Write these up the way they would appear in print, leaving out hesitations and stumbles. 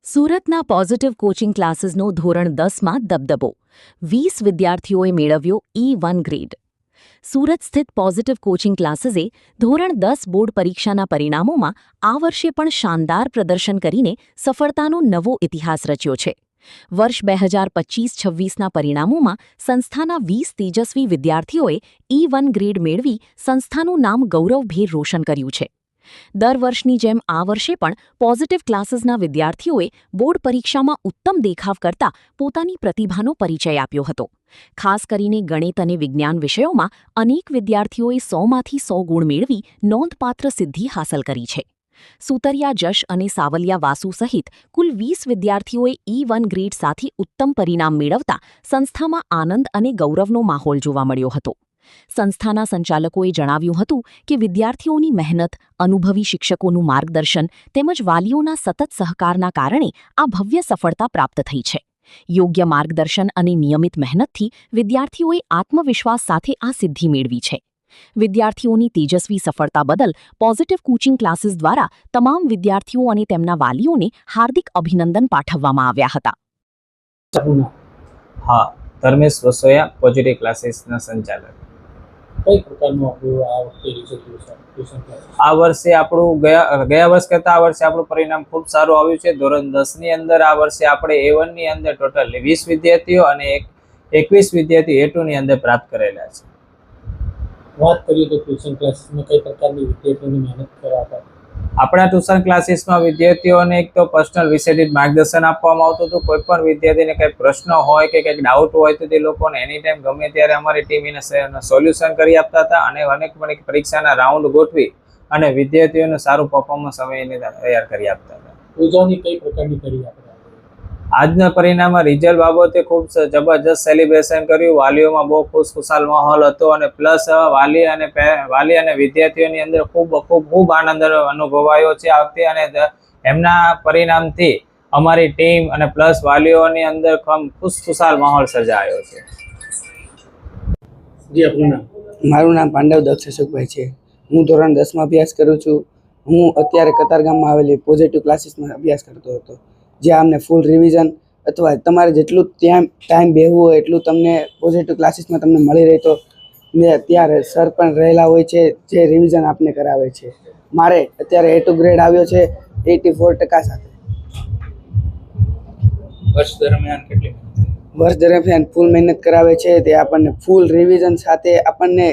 સુરતના positive coaching ક્લાસીસનો ધોરણ 10માં દબદબો 20 વિદ્યાર્થીઓએ મેળવ્યો E1 ગ્રેડ। સુરત સ્થિત પોઝિટિવ કોચિંગ ક્લાસીસે ધોરણ 10 બોર્ડ પરીક્ષાના પરિણામોમાં આ વર્ષે પણ શાનદાર પ્રદર્શન કરીને સફળતાનો નવો ઇતિહાસ રચ્યો છે। વર્ષ 2025-26ના પરિણામોમાં સંસ્થાના 20 તેજસ્વી વિદ્યાર્થીઓએ E1 ગ્રેડ મેળવી સંસ્થાનું નામ ગૌરવભેર રોશન કર્યું છે। દર વર્ષની જેમ આ વર્ષે પણ પોઝિટિવ ક્લાસીસના વિદ્યાર્થીઓએ બોર્ડ પરીક્ષામાં ઉત્તમ દેખાવ કરતા પોતાની પ્રતિભાનો પરિચય આપ્યો હતો। ખાસ કરીને ગણિત અને વિજ્ઞાન વિષયોમાં અનેક વિદ્યાર્થીઓએ 100માંથી 100 ગુણ મેળવી નોંધપાત્ર સિદ્ધિ હાંસલ કરી છે। સુતરિયા જશ અને સાવલિયા વાસુ સહિત કુલ 20 વિદ્યાર્થીઓએ E1 ગ્રેડ સાથે ઉત્તમ પરિણામ મેળવતા સંસ્થામાં આનંદ અને ગૌરવનો માહોલ જોવા મળ્યો હતો। સંસ્થાના સંચાલકોએ જણાવ્યું હતું કે વિદ્યાર્થીઓની મહેનત, અનુભવી શિક્ષકોનું માર્ગદર્શન તેમજ વાલીઓના સતત સહકારના કારણે આ ભવ્ય સફળતા પ્રાપ્ત થઈ છે। યોગ્ય માર્ગદર્શન અને નિયમિત મહેનતથી વિદ્યાર્થીઓએ આત્મવિશ્વાસ સાથે આ સિદ્ધિ મેળવી છે। વિદ્યાર્થીઓની તેજસ્વી સફળતા બદલ પોઝિટિવ કોચિંગ ક્લાસીસ દ્વારા તમામ વિદ્યાર્થીઓ અને તેમના વાલીઓને હાર્દિક અભિનંદન પાઠવવામાં આવ્યા હતા। હા, ધર્મેશ વસોયા, પોઝિટિવ ક્લાસીસના સંચાલક। કઈ પ્રકારનું આપણું આ વખતે રિઝલ્ટ ટ્યુશન ક્લાસ? આ વર્ષે આપણું ગયા વર્ષ કરતાં આ વર્ષે આપણું પરિણામ ખૂબ સારું આવ્યું છે। ધોરણ 10ની અંદર આ વર્ષે આપણે A1 ની અંદર ટોટલ 20 વિદ્યાર્થીઓ અને 21 વિદ્યાર્થીઓ A2 ની અંદર પ્રાપ્ત કરેલા છે। વાત કરીએ તો ટ્યુશન ક્લાસીસમાં કઈ પ્રકારની વિદ્યાર્થીઓની મહેનત કરાવતા? આપણા ટ્યુશન ક્લાસીસમાં વિદ્યાર્થીઓને એક તો પર્સનલ વિશેષિત માર્ગદર્શન આપવામાં આવતું હતું। કોઈ પણ વિદ્યાર્થીને કંઈ પ્રશ્ન હોય કે કંઈક ડાઉટ હોય તો તે લોકોને એની ટાઈમ ગમે ત્યારે અમારી ટીમ એને સોલ્યુશન કરી આપતા હતા અને અનેક પરીક્ષાના રાઉન્ડ ગોઠવી અને વિદ્યાર્થીઓને સારું પરફોર્મન્સ અમે એને તૈયાર કરી આપતા હતા। ઉજવણી કઈ પ્રકારની કરી આપણે? આજના પરિણામમાં રિઝલ્ટ બાબતે ખૂબ જબરજસ્ત સેલિબ્રેશન કર્યું। વાલીઓમાં બહુ ખુશખુશાલ માહોલ હતો અને પ્લસ વાલી અને વિદ્યાર્થીઓની અંદર ખૂબ આનંદ અનુભવાયો છે આ વખતે અને એમના પરિણામથી અમારી ટીમ અને પ્લસ વાલીઓની અંદર ખુશખુશાલ માહોલ સર્જાયો છે। જી, આપનું નામ? મારું નામ પાંડવ દક્ષ અશોકભાઈ છે। હું ધોરણ 10માં અભ્યાસ કરું છું। હું અત્યારે કતારગામમાં આવેલી પોઝિટિવ ક્લાસીસમાં અભ્યાસ કરતો હતો, જ્યાં અમને ફૂલ રિવિઝન અથવા તમારે જેટલું ત્યાં ટાઈમ બેહવું હોય એટલું તમને પોઝિટિવ ક્લાસીસમાં તમને મળી રહેતો ને ત્યારે સર પણ રહેલા હોય છે જે રિવિઝન આપને કરાવે છે। મારે અત્યારે A2 ગ્રેડ આવ્યો છે 84% સાથે। વર્ષ દરમિયાન ફૂલ મહેનત કરાવે છે। તે આપણને ફૂલ રિવિઝન સાથે આપણને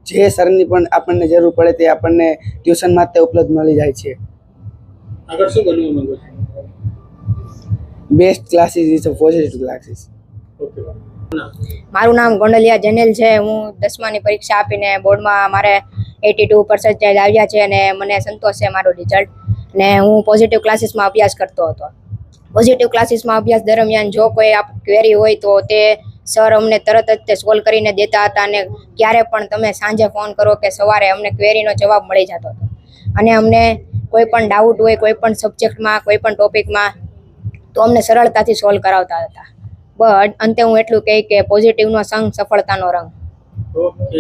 જે સરની પણ આપણને જરૂર પડે તે આપણને ટ્યુશનમાં તે ઉપલબ્ધ મળી જાય છે। આગળ શું બનવા માંગો છો? Best classes is a positive classes. Okay, મારું નામ ગોંડલિયા જનેલ છે। હું 10માની પરીક્ષા આપીને બોર્ડમાં મારે 82% આવ્યા છે અને મને સંતોષ છે મારો રિઝલ્ટ। અને હું પોઝિટિવ ક્લાસીસમાં અભ્યાસ કરતો હતો। પોઝિટિવ ક્લાસીસમાં અભ્યાસ દરમિયાન જો કોઈ ક્વેરી હોય તો તે સર અમને તરત જ તે સોલ્વ કરીને દેતા હતા અને ક્યારે પણ તમે સાંજે ફોન કરો કે સવારે અમને ક્વેરીનો જવાબ મળી જતો હતો અને અમને કોઈ પણ ડાઉટ હોય કોઈ પણ સબ્જેક્ટમાં કોઈ પણ ટોપિકમાં તો અમને સરળતાથી સોલ્વ કરાવતા હતા। બટ અંતે હું એટલું કહી કે પોઝિટિવનો સંગ સફળતાનો રંગ। ઓકે।